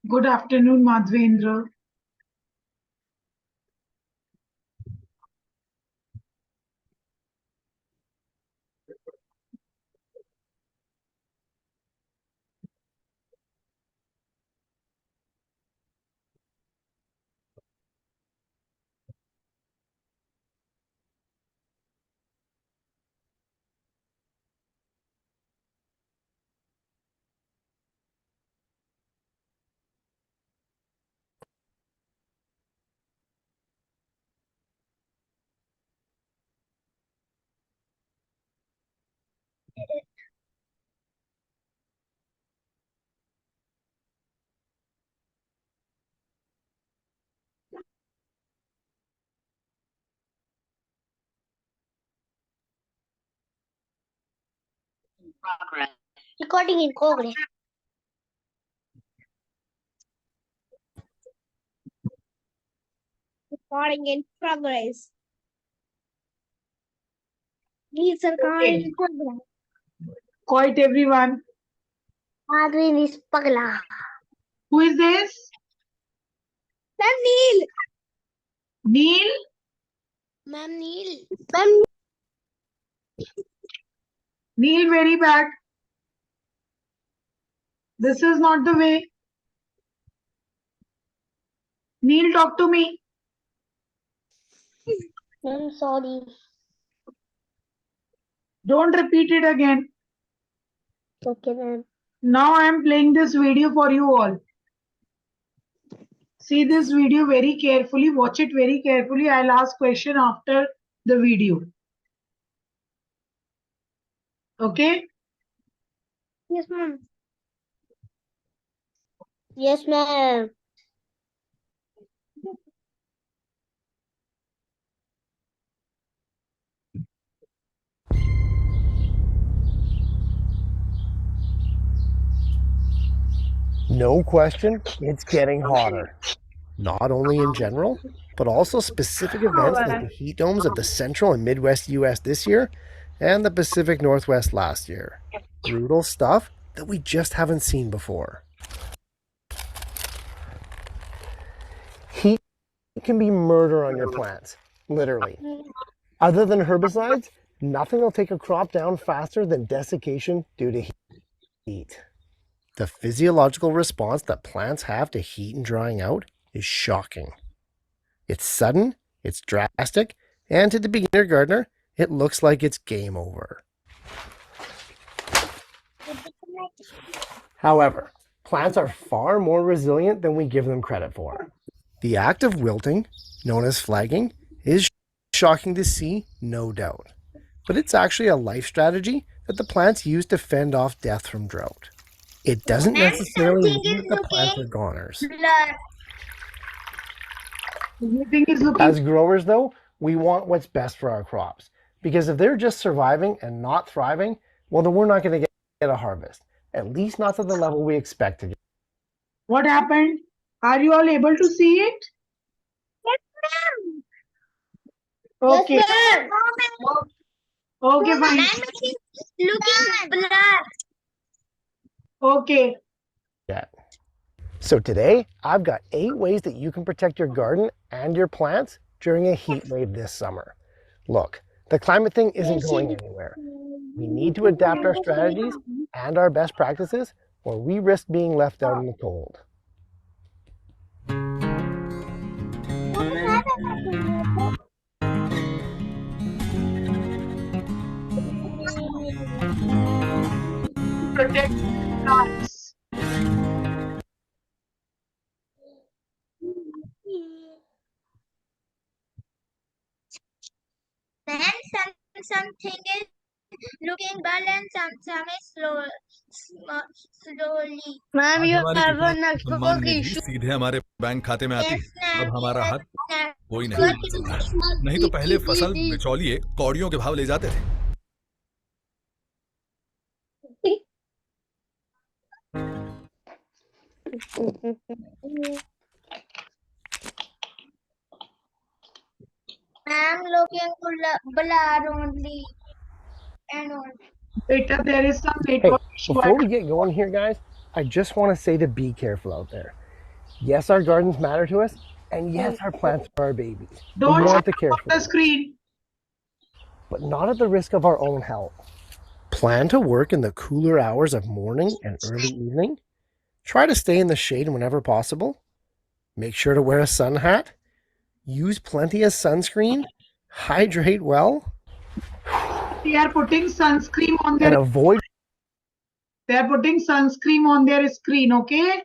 Good afternoon, Madhvendra. Recording in progress. Recording in progress. Please recording in progress. Quite everyone. Madhvendra is pagla. Who is this? Ma'am Neil. Neil? Ma'am Neil. Ma'am Neil, very bad. This is not the way. Neil, talk to me. I'm sorry. Don't repeat it again. Okay, ma'am. Now I am playing this video for you all. See this video very carefully. Watch it very carefully. I'll ask question after the video. Okay? Yes, ma'am. Yes, ma'am. No question, it's getting hotter. Not only in general, but also specific events like the heat domes of the central and Midwest US this year and the Pacific Northwest last year. Brutal stuff that we just haven't seen before. Heat can be murder on your plants, literally. Other than herbicides, nothing will take a crop down faster than desiccation due to heat. The physiological response that plants have to heat and drying out is shocking. It's sudden, it's drastic, and to the beginner gardener, it looks like it's game over. However, plants are far more resilient than we give them credit for. The act of wilting, known as flagging, is shocking to see, no doubt. But it's actually a life strategy that the plants use to fend off death from drought. It doesn't necessarily mean that the plants are goners. As growers, though, we want what's best for our crops. Because if they're just surviving and not thriving, well, then we're not going to get a harvest. At least not to the level we expect to get. What happened? Are you all able to see it? Yes, ma'am. Okay. Yes, ma'am. Okay, fine. Ma'am, it's looking blurred. Okay. Yeah. So today, I've got 8 ways that you can protect your garden and your plants during a heat wave this summer. Look, the climate thing isn't going anywhere. We need to adapt our strategies and our best practices, or we risk being left out in the cold. Protect plants. Then something is looking bad and some is slowly. Ma'am आज ये हमारी carbon किस्मत सम्मान network निधि issue सीधे हमारे bank खाते में आती Yes, है। अब ma'am. हमारा Yes, हक ma'am. कोई नहीं बदल सकता है। नहीं तो पहले फसल बिचौलिए कौड़ियों के भाव ले जाते थे। I'm looking blurred only and on. Beta, there is some Hey, network issue. before we get going here, guys, I just want to say to be careful out there. Yes, our gardens matter to us, and yes, our plants are our babies. We Don't want to shout care on for the them, screen. but not at the risk of our own health. Plan to work in the cooler hours of morning and early evening. Try to stay in the shade whenever possible. Make sure to wear a sun hat. Use plenty of sunscreen. Hydrate well. They are putting sunscreen on And their avoid screen, okay?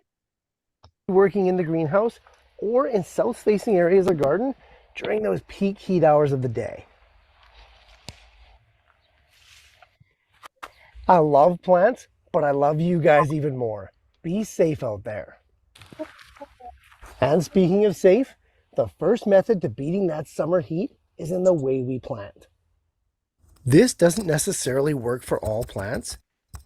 working in the greenhouse or in south-facing areas of garden during those peak heat hours of the day. I love plants, but I love you guys even more. Be safe out there. And speaking of safe, the first method to beating that summer heat is in the way we plant. This doesn't necessarily work for all plants,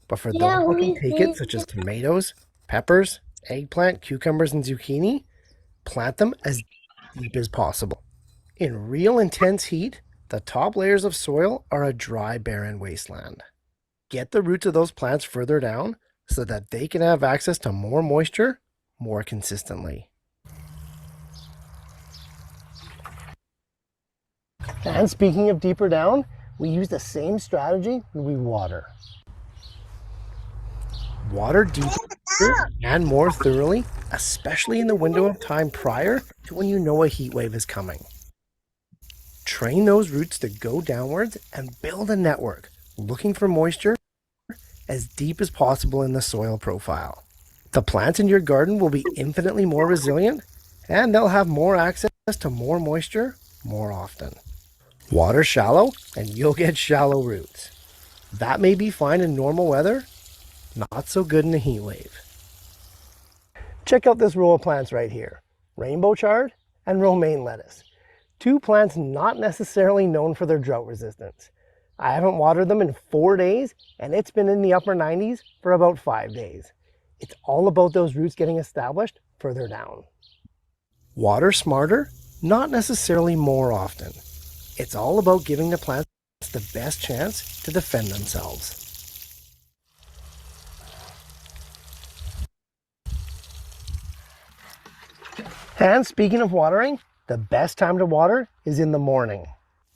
but for those that can take it, such as tomatoes, peppers, eggplant, cucumbers, and zucchini, plant them as deep as possible. In real intense heat, the top layers of soil are a dry, barren wasteland. Get the roots of those plants further down so that they can have access to more moisture more consistently. And speaking of deeper down, we use the same strategy when we water. Water deeper and more thoroughly, especially in the window of time prior to when you know a heat wave is coming. Train those roots to go downwards and build a network, looking for moisture as deep as possible in the soil profile. The plants in your garden will be infinitely more resilient, and they'll have more access to more moisture more often. Water shallow and you'll get shallow roots. That may be fine in normal weather, not so good in a heat wave. Check out this row of plants right here, rainbow chard and romaine lettuce. Two plants not necessarily known for their drought resistance. I haven't watered them in 4 days, and it's been in the upper 90s for about 5 days. It's all about those roots getting established further down. Water smarter, not necessarily more often. It's all about giving the plants the best chance to defend themselves. And speaking of watering, the best time to water is in the morning.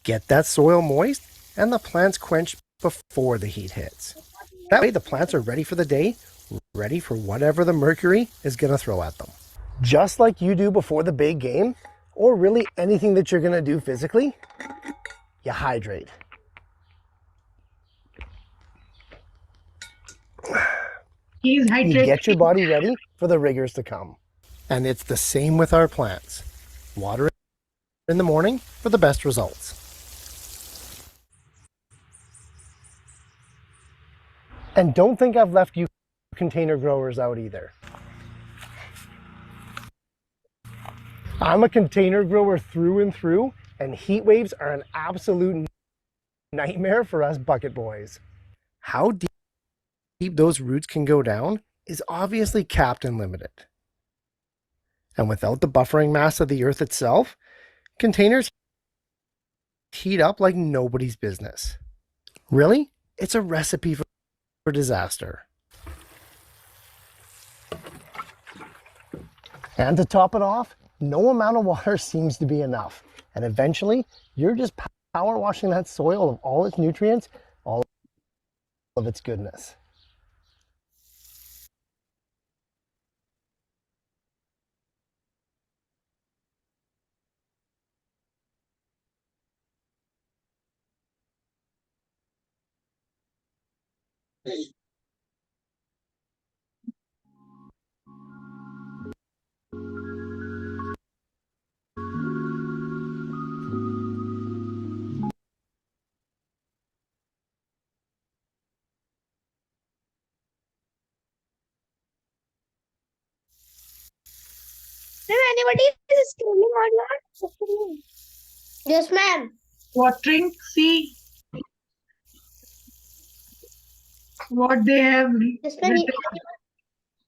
Get that soil moist and the plants quenched before the heat hits. That way the plants are ready for the day, ready for whatever the mercury is going to throw at them. Just like you do before the big game, or really anything that you're going to do physically, you hydrate. He's You hydrated. get your body ready for the rigors to come. And it's the same with our plants. Water in the morning for the best results. And don't think I've left you container growers out either. I'm a container grower through and through, and heat waves are an absolute nightmare for us bucket boys. How deep those roots can go down is obviously capped and limited. And without the buffering mass of the earth itself, containers heat up like nobody's business. Really, it's a recipe for disaster. And to top it off, no amount of water seems to be enough. And eventually, you're just power washing that soil of all its nutrients, all of its goodness. Ma'am, anybody is streaming or not? Yes, ma'am. Watering, see what they have Yes, ma'am. written,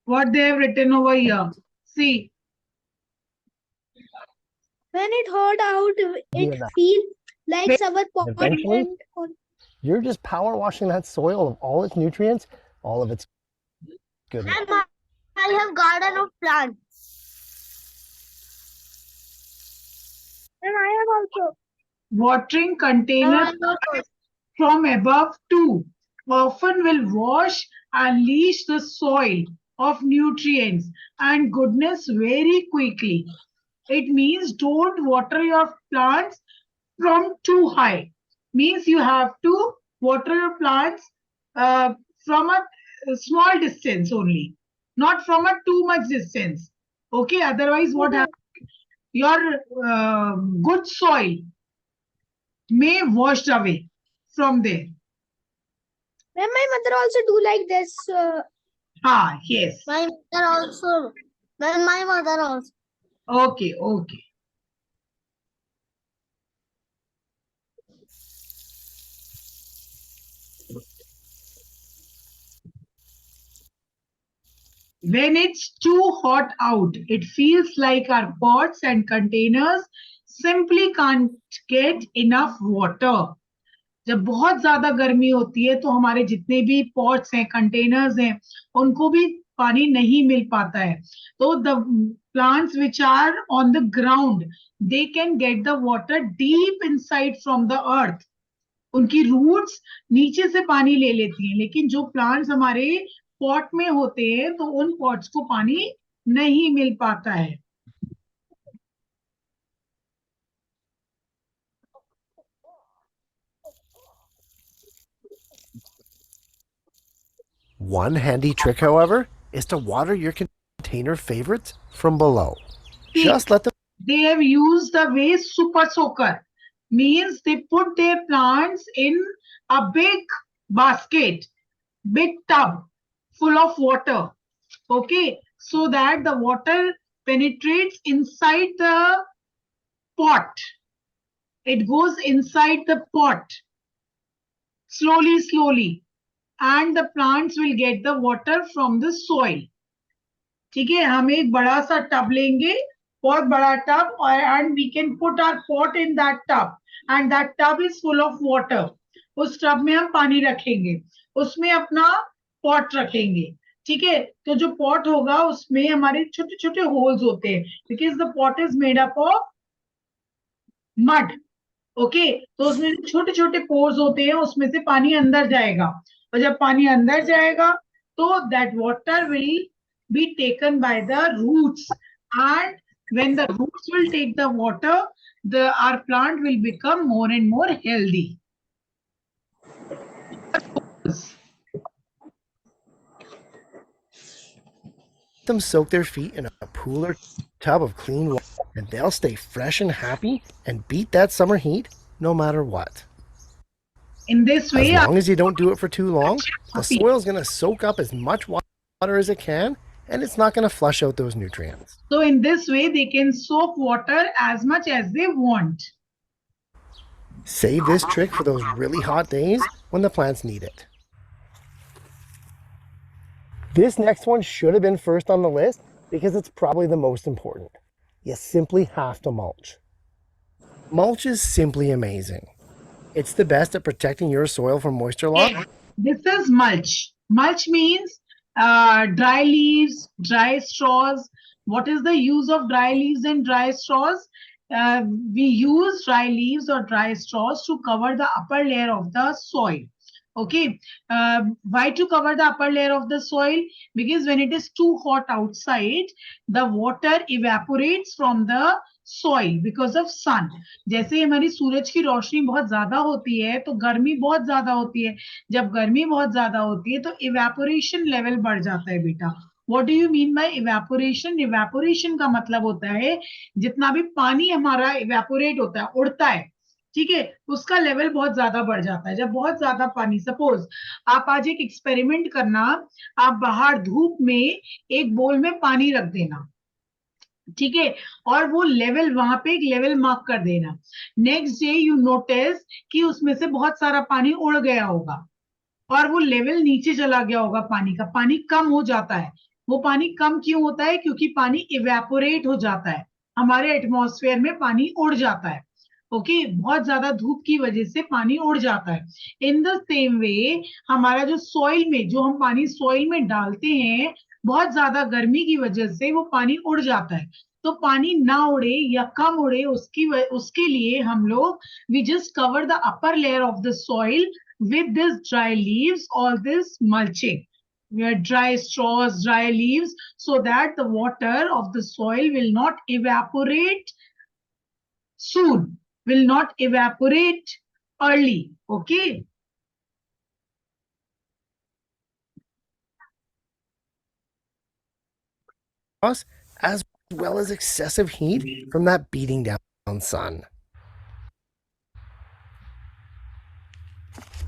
what they have written over here. See, When it hurt out, it enough. feels like summer Eventually, pond. you're just power washing that soil of all its nutrients, all of its goodness. I have garden of plants. Ma'am, I have also. Watering Ma'am, containers I have also. from above too often will wash and leach the soil of nutrients and goodness very quickly. It means don't water your plants from too high. Means you have to water your plants from a small distance only, not from a too much distance. Okay, otherwise what Okay. happens? Your good soil may washed away from there. Ma'am, my mother also do like this. Ah, yes. My mother also. Ma'am, my mother also. Okay, okay. When it's too hot out, it feels like our pots and containers simply can't get enough water. जब बहुत ज्यादा गर्मी होती है तो हमारे जितने भी पॉट्स हैं, कंटेनर्स हैं, उनको भी पानी नहीं मिल पाता है. तो the plants which are on the ground, they can get the water deep inside from the earth. उनकी रूट्स नीचे से पानी ले लेती हैं, लेकिन जो प्लांट्स हमारे पॉट में होते हैं तो उन पॉट्स को पानी नहीं मिल पाता है. One handy trick, however, is to water your container favorites from below. Just let them. They have used the way super soaker, means they put their plants in a big basket, big tub full of water. Okay, so that the water penetrates inside the pot. It goes inside the pot slowly, slowly, and the plants will get the water from the soil. ठीक है, हम एक बड़ा सा tub लेंगे, बहुत बड़ा tub, और and we can put our pot in that tub, and that tub is full of water. उस टब में हम पानी रखेंगे, उसमें अपना पॉट रखेंगे. ठीक है, तो जो पॉट होगा उसमें हमारे छोटे छोटे होल्स होते हैं, because the pot is made up of mud. Okay, तो उसमें छोटे छोटे पोर्स होते हैं, उसमें से पानी अंदर जाएगा, और जब पानी अंदर जाएगा तो that water will be taken by the roots, and when the roots will take the water, our plant will become more and more healthy. Them soak their feet in a pool or tub of clean water, and they'll stay fresh and happy and beat that summer heat no matter what. In this way, as long as you don't do it for too long, the soil is going to soak up as much water as it can, and it's not going to flush out those nutrients. So in this way, they can soak water as much as they want. Save this trick for those really hot days when the plants need it. This next one should have been first on the list because it's probably the most important. You simply have to mulch. Mulch is simply amazing. It's the best at protecting your soil from moisture loss. This is mulch. Mulch means dry leaves, dry straws. What is the use of dry leaves and dry straws? We use dry leaves or dry straws to cover the upper layer of the soil. Okay, why to cover the upper layer of the soil? Because when it is too hot outside, the water evaporates from the soil because of sun. जैसे हमारी सूरज की रोशनी बहुत ज्यादा होती है तो गर्मी बहुत ज्यादा होती है. जब गर्मी बहुत ज्यादा होती है तो evaporation level बढ़ जाता है बेटा. What do you mean by evaporation? Evaporation का मतलब होता है जितना भी पानी हमारा evaporate होता है, उड़ता है, ठीक है, उसका लेवल बहुत ज्यादा बढ़ जाता है. जब बहुत ज्यादा पानी, सपोज आप आज एक एक्सपेरिमेंट करना, आप बाहर धूप में एक बोल में पानी रख देना, ठीक है, और वो लेवल वहां पे एक लेवल मार्क कर देना. नेक्स्ट डे यू नोटिस कि उसमें से बहुत सारा पानी उड़ गया होगा और वो लेवल नीचे चला गया होगा पानी का. पानी कम हो जाता है. वो पानी कम क्यों होता है? क्योंकि पानी इवेपोरेट हो जाता है, हमारे एटमॉस्फेयर में पानी उड़ जाता है. ओके, बहुत ज्यादा धूप की वजह से पानी उड़ जाता है. इन द सेम वे हमारा जो सॉइल में, जो हम पानी सॉइल में डालते हैं, बहुत ज्यादा गर्मी की वजह से वो पानी उड़ जाता है. तो पानी ना उड़े या कम उड़े उसके लिए हम लोग we just cover the upper layer of the soil with this dry leaves or this mulching. We are dry straws, dry leaves, so that the water of the soil will not evaporate soon, will not evaporate early. Okay. Us, as well as excessive heat from that beating down sun.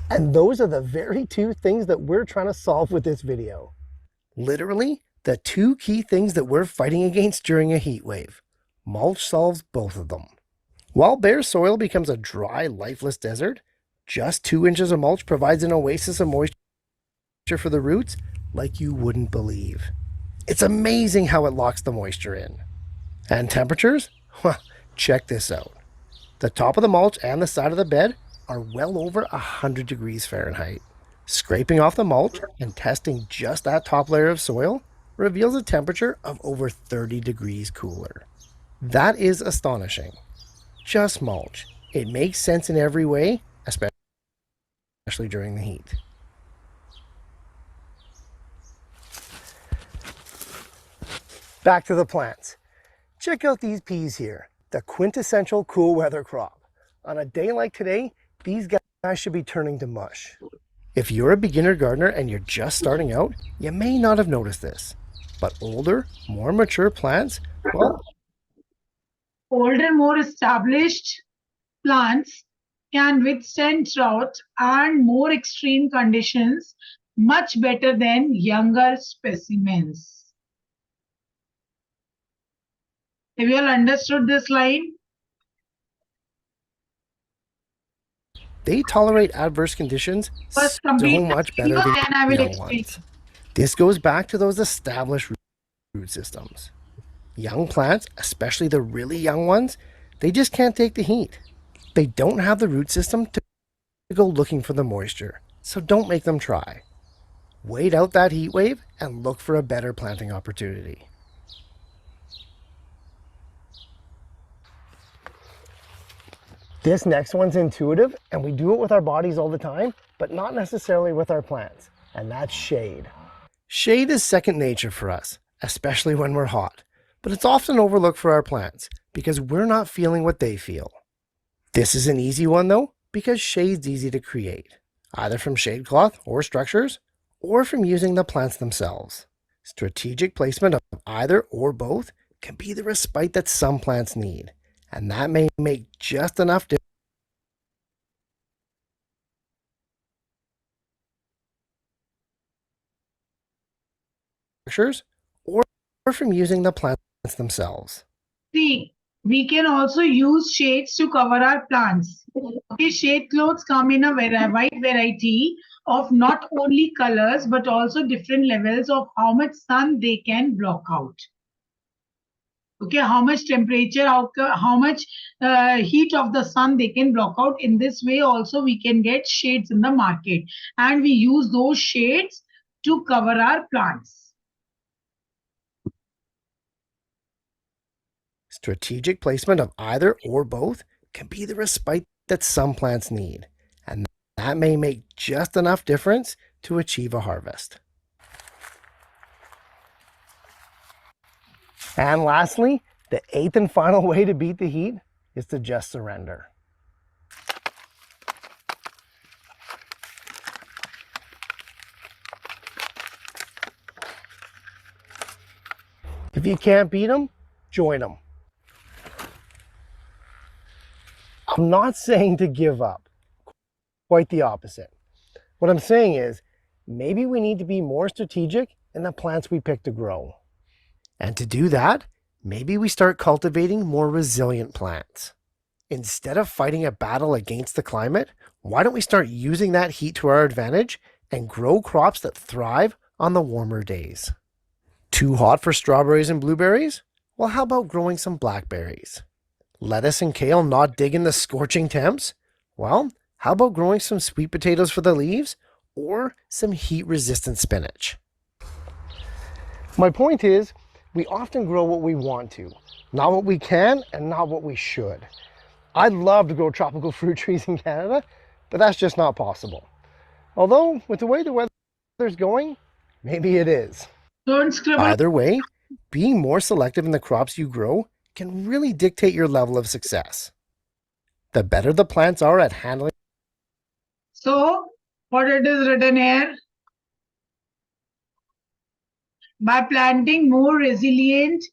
And those are the very two things that we're trying to solve with this video. Literally, the two key things that we're fighting against during a heat wave. Mulch solves both of them. While bare soil becomes a dry, lifeless desert, just 2 inches of mulch provides an oasis of moisture for the roots like you wouldn't believe. It's amazing how it locks the moisture in. And temperatures? Well, check this out. The top of the mulch and the side of the bed are well over 100 degrees Fahrenheit. Scraping off the mulch and testing just that top layer of soil reveals a temperature of over 30 degrees cooler. That is astonishing. Just mulch. It makes sense in every way, especially during the heat. Back to the plants. Check out these peas here, the quintessential cool weather crop. On a day like today, these guys should be turning to mush. If you're a beginner gardener and you're just starting out, you may not have noticed this. But older, more mature plants, well, older, more established plants can withstand drought and more extreme conditions much better than younger specimens. Have you all understood this line? they tolerate adverse conditions First so complete much the better video, than then I will young explain. ones. This goes back to those established root systems. Young plants, especially the really young ones, they just can't take the heat. They don't have the root system to go looking for the moisture, so don't make them try. Wait out that heat wave and look for a better planting opportunity. This next one's intuitive, and we do it with our bodies all the time, but not necessarily with our plants, and that's shade. Shade is second nature for us, especially when we're hot, but it's often overlooked for our plants because we're not feeling what they feel. This is an easy one though, because shade's easy to create, either from shade cloth or structures, or from using the plants themselves. Strategic placement of either or both can be the respite that some plants need, and that may make just enough structures or from using the plants themselves. See, we can also use shades to cover our plants. Okay, shade clothes come in a wide variety of not only colors but also different levels of how much sun they can block out. Okay, how much temperature, how much heat of the sun they can block out. In this way also we can get shades in the market, and we use those shades to cover our plants. Strategic placement of either or both can be the respite that some plants need, and that may make just enough difference to achieve a harvest. And lastly, the eighth and final way to beat the heat is to just surrender. If you can't beat them, join them. I'm not saying to give up. Quite the opposite. What I'm saying is, maybe we need to be more strategic in the plants we pick to grow. And to do that, maybe we start cultivating more resilient plants. Instead of fighting a battle against the climate, why don't we start using that heat to our advantage and grow crops that thrive on the warmer days? Too hot for strawberries and blueberries? Well, how about growing some blackberries? Lettuce and kale not digging the scorching temps? Well, how about growing some sweet potatoes for the leaves or some heat-resistant spinach? My point is, we often grow what we want to, Not what we can and not what we should. I'd love to grow tropical fruit trees in Canada, but that's just not possible. Although, with the way the weather's going, maybe it is. Don't scribble. Either way, being more selective in the crops you grow can really dictate your level of success. The better the plants are at handling. So, what it is written here? By planting more resilient,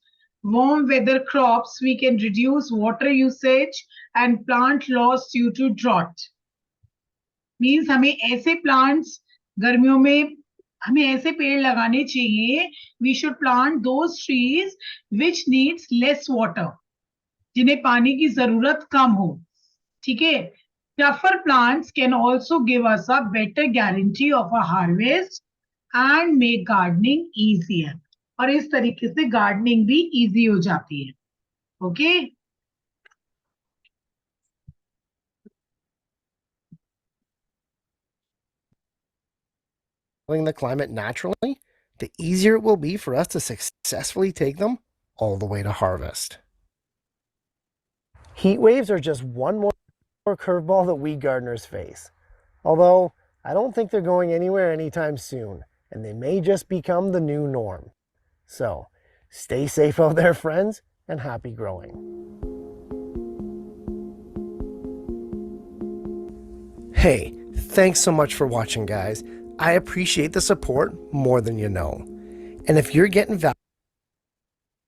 warm weather crops, we can reduce water usage and plant loss due to drought. Means हमें ऐसे plants गर्मियों में हमें ऐसे पेड़ लगाने चाहिए. We should plant those trees which needs less water. जिन्हें पानी की जरूरत कम हो. ठीक है? Tougher plants can also give us a better guarantee of a harvest and make gardening easier. और इस तरीके से gardening भी easy हो जाती है. Okay? The climate naturally, the easier it will be for us to successfully take them all the way to harvest. Heat waves are just one more curveball that we gardeners face. Although, I don't think they're going anywhere anytime soon, and they may just become the new norm. So, stay safe out there, friends, and happy growing. Hey, thanks so much for watching, guys. I appreciate the support more than you know. And if you're getting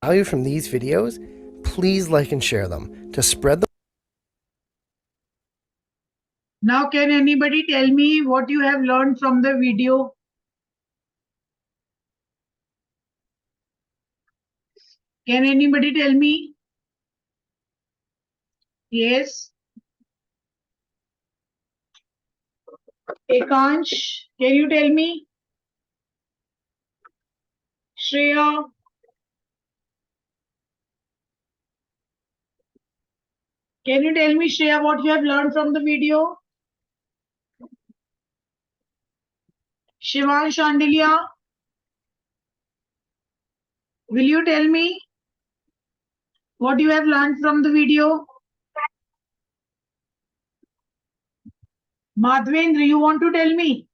value from these videos, please like and share them to spread the. Now, can anybody tell me what you have learned from the video? Can anybody tell me? Yes. Ekansh, can you tell me? Shreya? Can you tell me, Shreya, what you have learned from the video? Shivan Shandilia? Will you tell me what you have learned from the video? Madhvendra, you want to tell me?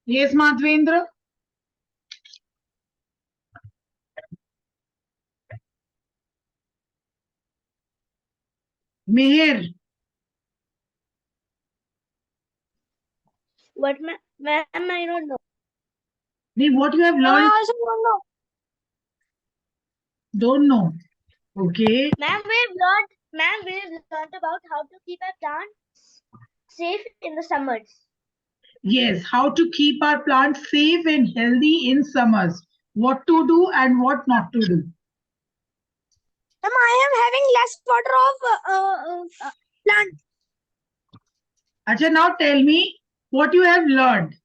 Yes, Madhvendra? Meher? What, ma'am? I don't know. What you have I learned? also don't know. Don't know. Okay. Ma'am, we've learned about how to keep our plants safe in the summers. Yes, how to keep our plants safe and healthy in summers. What to do and what not to do. Ma'am, I am having less water of plant. Acha, now tell me what you have learned.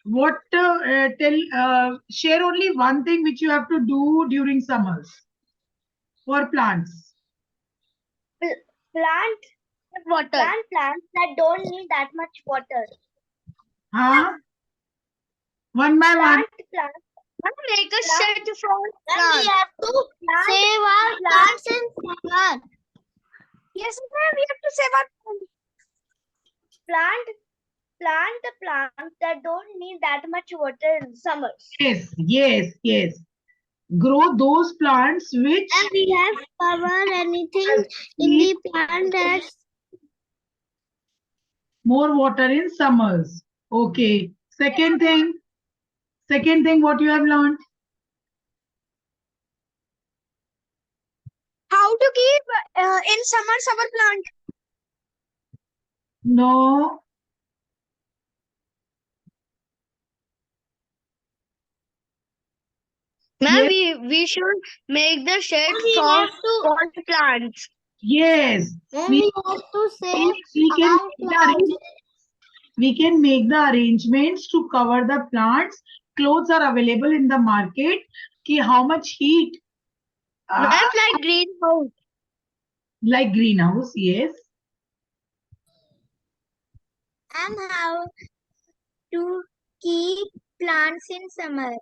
What share only one thing which you have to do during summers for plants. Plant plants that don't need that much water. Huh? One by one. Plants. Make a shed for plants. We have to save our plants in summer. Yes, ma'am, we have to save our plants. Plant the plants that don't need that much water in summers. Yes, yes, yes. Grow those plants which And we have cover anything in the plant that's more water in summers. Okay. Second thing, what you have learned? how to keep in summers our plant. No. Ma'am, we should make the shed for plants. Yes. We have to save We can make the arrangements to cover the plants. Clothes are available in the market. Ki how much heat? like greenhouse. Like greenhouse, yes. And how to keep plants in summer.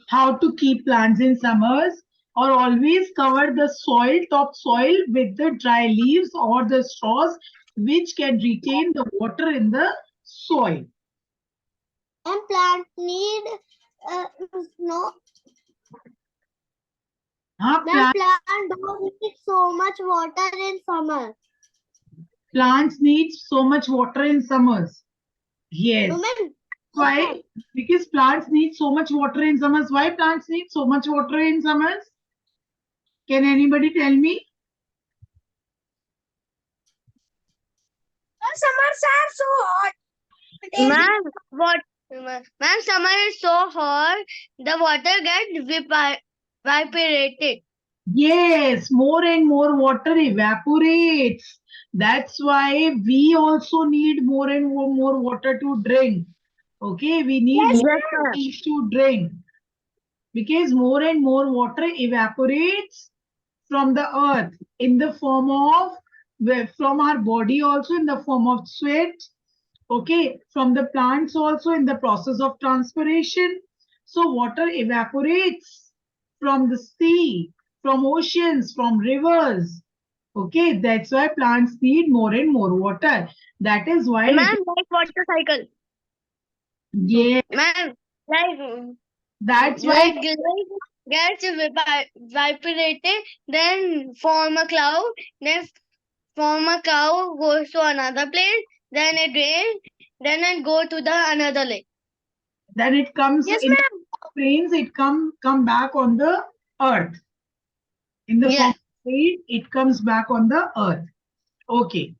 How to keep plants in summers. or always cover the soil, topsoil with the dry leaves or the straws which can retain the water in the soil. And plant need no. Plant, Plant don't need so much water in summer. plants need so much water in summers. Yes. Women, Why? Because plants need so much water in summers. Why plants need so much water in summers? Can anybody tell me? summers are so hot. Ma'am, summer is so hot, the water gets evaporated. Yes, more and more water evaporates. That's why we also need more and more water to drink. Okay, we need more things to drink because more and more water evaporates from the earth in the form of from our body, also in the form of sweat. Okay, from the plants also in the process of transpiration. So water evaporates from the sea, from oceans, from rivers. Okay, that's why plants need more and more water. That is why. Ma'am, like water cycle. Yeah. Ma'am, like That's why. Gets evaporated, then form a cloud, then form a cloud goes to another place, then it rains, then it go to the another lake. Then it comes in rains, it come back on the earth. In the form of rain, it comes back on the earth. Okay.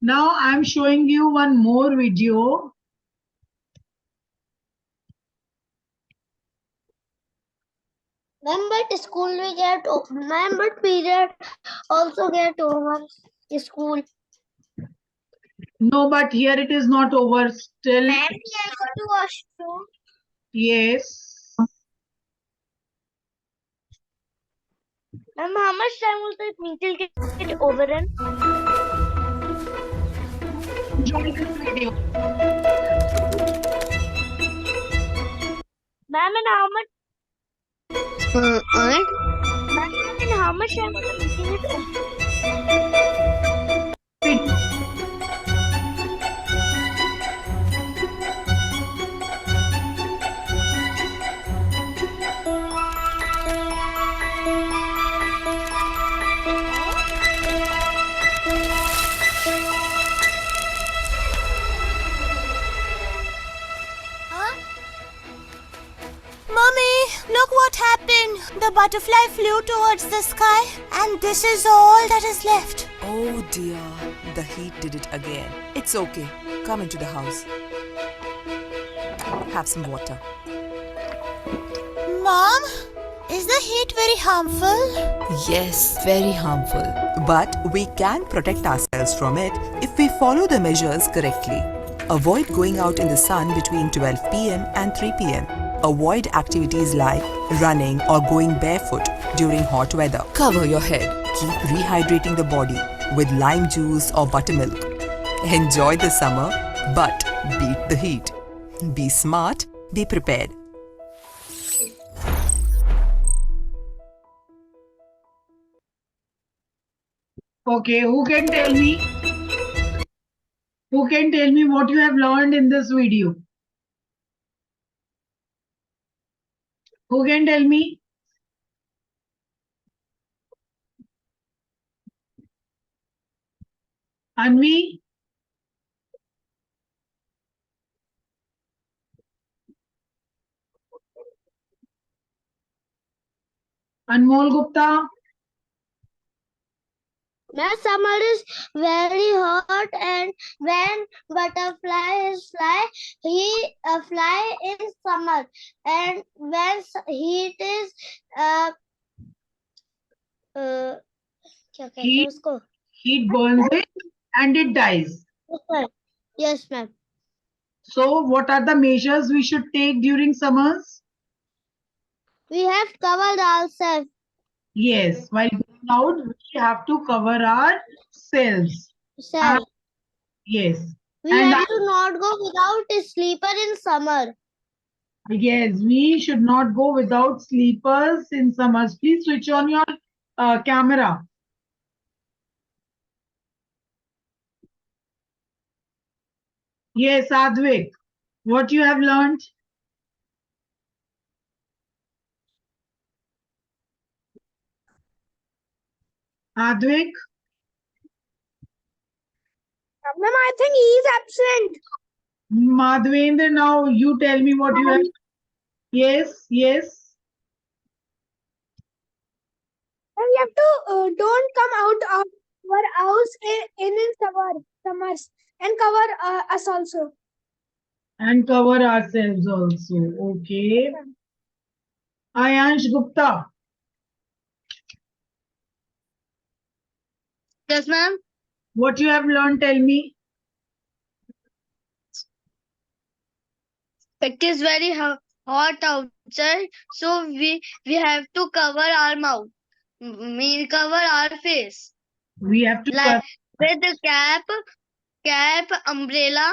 Now I'm showing you one more video. Ma'am, but school we get ma'am, but period also get over school. No, but here it is not over still. Ma'am, we have to washroom. Yes. Ma'am, how much time will it need till get over in? Enjoy this video. Ma'am, and how much? Ma'am, and how much time will it get over? Mommy, look what happened. The butterfly flew towards the sky, and this is all that is left. Oh dear, the heat did it again. It's okay. Come into the house. Have some water. Mom, is the heat very harmful? Yes, very harmful. But we can protect ourselves from it if we follow the measures correctly. Avoid going out in the sun between 12 p.m. and 3 p.m. Avoid activities like running or going barefoot during hot weather. Cover your head. Keep rehydrating the body with lime juice or buttermilk. Enjoy the summer, but beat the heat. Be smart, be prepared. Okay, who can tell me? Who can tell me what you have learned in this video? Who can tell me? Anvi? Anmol Gupta? Now summer is very hot, and when butterflies fly, he fly in summer, and when heat is क्या कहते हैं उसको? Heat burns it and it dies. Yes, ma'am. So what are the measures we should take during summers? We have covered ourselves. Yes, while going out, we have to cover ourselves. Yes. We have to not go without a sleeper in summer. Yes, we should not go without sleepers in summers. Please switch on your camera. Yes, Advik, what you have learned? Advik, Ma'am, I think he is absent. Madhvendra, now you tell me what you have. Yes, yes. We have to don't come out of our house in summers and cover us also. And cover ourselves also. Okay. Ayansh Gupta. Yes, ma'am. What you have learned, tell me. It is very hot outside, so we have to cover our mouth. Mean cover our face. We have to Like with the cap, umbrella.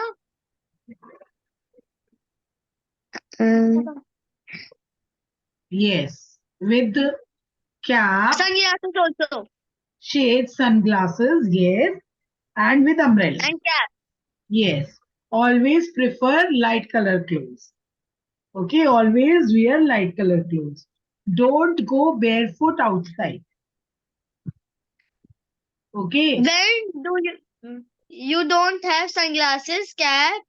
yes, with cap, Sunglasses also. shades, sunglasses, yes, and with umbrella. And cap. Yes, always prefer light color clothes. Okay, always wear light color clothes. Don't go barefoot outside. Okay, When do you don't have sunglasses, cap,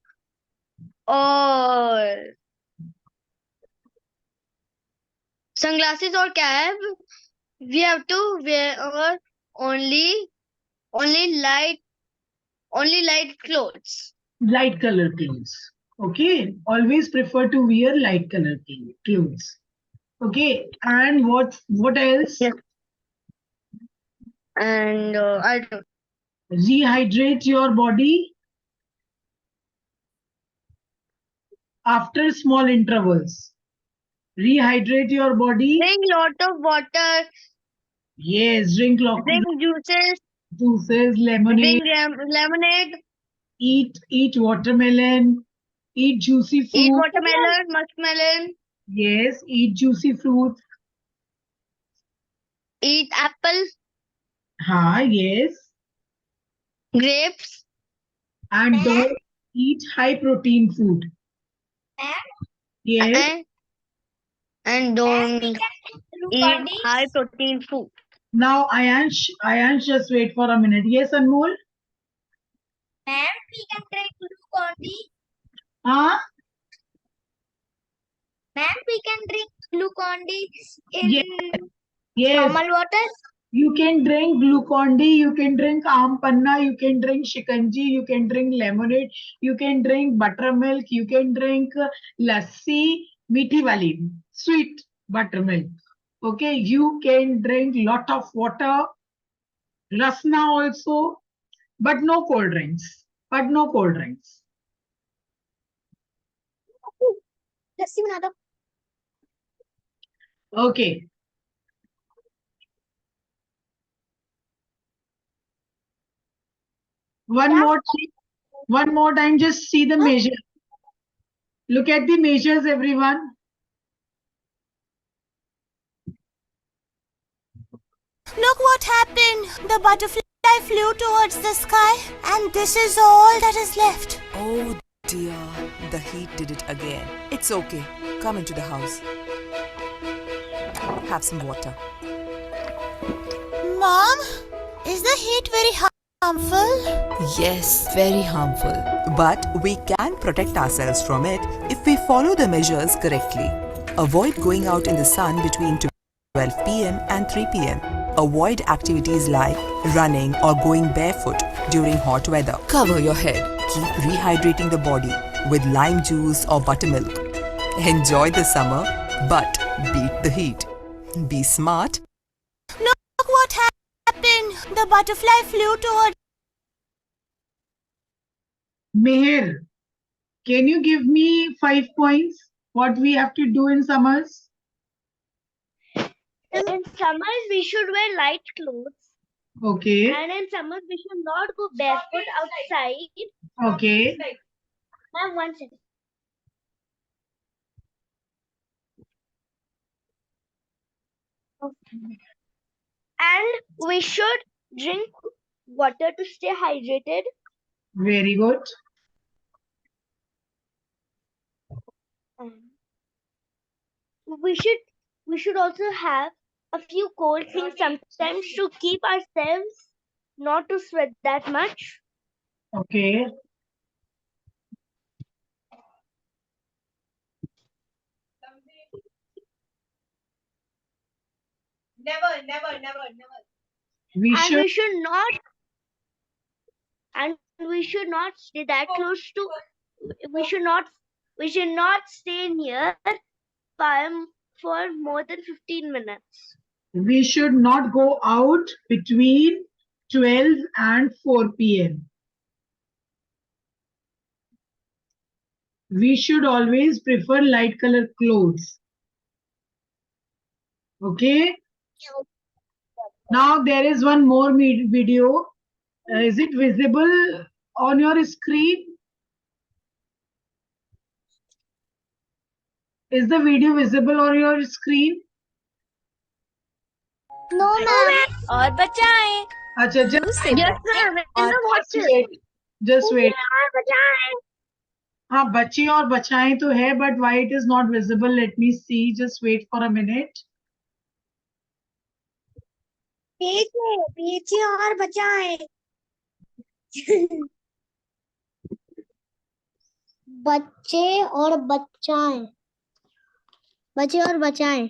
or sunglasses or cap? We have to wear our only light clothes. light color clothes. Okay, always prefer to wear light color clothes. Okay, and what else? Yes. And I don't Rehydrate your body after small intervals. Rehydrate your body. drink lot of water, Yes, drink drink juices, lemonade, drink lemonade, eat watermelon, eat juicy eat fruit. watermelon, muskmelon, Yes, eat juicy fruit. eat apple, Yes. grapes, And don't eat high protein food. Yes. and don't eat high protein food. Now, Ayansh, just wait for a minute. Yes, Anmol? Ma'am, we can drink Glucon-D. Huh? Ma'am, we can drink Glucon-D Yes. Yes. normal water. You can drink Glucon-D, you can drink Aam Panna, you can drink Shikanji, you can drink lemonade, you can drink buttermilk, you can drink lassi, meethi wali, sweet buttermilk. Okay, you can drink lot of water, rasna also, but no cold drinks. But no cold drinks. Let's see another. Okay. One more time, just see the measure. Look at the measures, everyone. Look what happened. The butterfly flew towards the sky, and this is all that is left. Oh dear, the heat did it again. It's okay. Come into the house. Have some water. Mom, is the heat very harmful? Yes, very harmful. But we can protect ourselves from it if we follow the measures correctly. Avoid going out in the sun between 12 pm and 3 pm. Avoid activities like running or going barefoot during hot weather. Cover your head. Keep rehydrating the body with lime juice or buttermilk. Enjoy the summer, but beat the heat. Be smart. Look what happened. The butterfly flew towards. Meher, can you give me 5 points? What we have to do in summers? In summers, we should wear light clothes. Okay. And in summers, we should not go barefoot outside. Okay. Ma'am, one second. And we should drink water to stay hydrated. Very good. We should also have a few cold things sometimes to keep ourselves not to sweat that much. Okay. We And should. we should not stay that close to. We should not stay near fire for more than 15 minutes. We should not go out between 12 and 4 p.m. We should always prefer light colored clothes. Okay. Now there is one more video. Is it visible on your screen? Is the video visible on your screen? No, ma'am. और बचाएं. अच्छा, just wait. हाँ, बच्चे और बचाएं तो है, but why it is not visible? Let me see. Just wait for a minute. पीछे और बचाएं. बच्चे और बचाएं. बच्चे और बचाएं.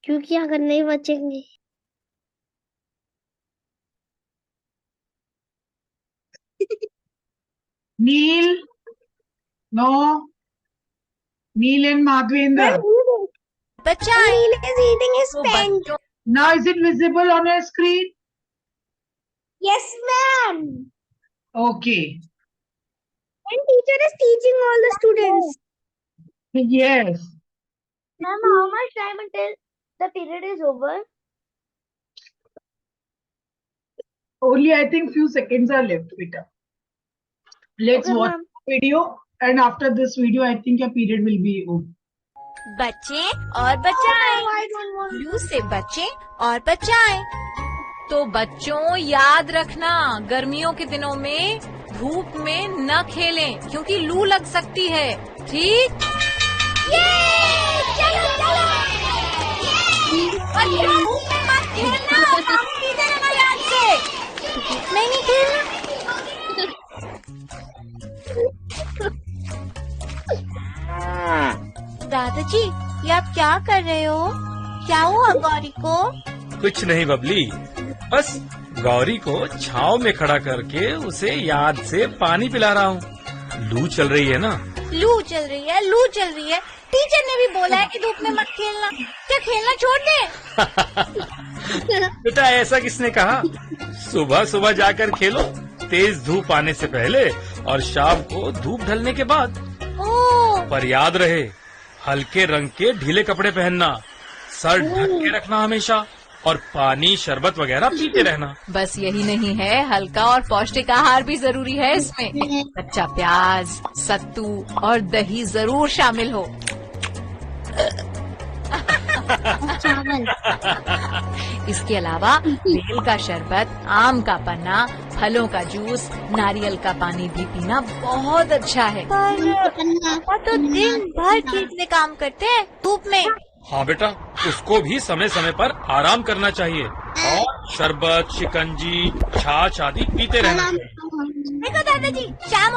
क्योंकि अगर नहीं बचेंगे. Neil, no. Neil and Madhvendra. Neil is eating his pen. Now is it visible on your screen? Yes, ma'am. Okay. And teacher is teaching all the students. Yes. Ma'am, how much time until the period is over? Only I think few seconds are left, beta. Let's Okay, watch ma'am. the video, and after this video, I think your period will be over. बचें और बचाएं. लू से बचें और बचाएं. तो बच्चों याद रखना, गर्मियों के दिनों में धूप में न खेलें क्योंकि लू लग सकती है. ठीक? बच्चों धूप में मत खेलना, पानी पीते रहना याद से. धूप में नहीं खेलना. दादाजी, ये आप क्या कर रहे हो? क्या हुआ गौरी को? कुछ नहीं बबली, बस गौरी को छांव में खड़ा करके उसे याद से पानी पिला रहा हूँ. लू चल रही है ना? लू चल रही है, लू चल रही है. टीचर ने भी बोला है कि धूप में मत खेलना. क्या खेलना छोड़ दे? बेटा ऐसा किसने कहा? सुबह सुबह जाकर खेलो, तेज धूप आने से पहले और शाम को धूप ढलने के बाद. ओह, पर याद रहे, हल्के रंग के ढीले कपड़े पहनना, सर ढक के रखना हमेशा, और पानी शरबत वगैरह पीते रहना. बस यही नहीं है, हल्का और पौष्टिक आहार भी जरूरी है इसमें. कच्चा प्याज, सत्तू और दही जरूर शामिल हो. इसके अलावा बेल का शरबत, आम का पन्ना, फलों का जूस, नारियल का पानी भी पीना बहुत अच्छा है. पर तो दिन भर खेत में काम करते हैं धूप में. हाँ बेटा, उसको भी समय समय पर आराम करना चाहिए और शरबत, शिकंजी, छाछ आदि पीते रहना चाहिए. देखो दादाजी, शाम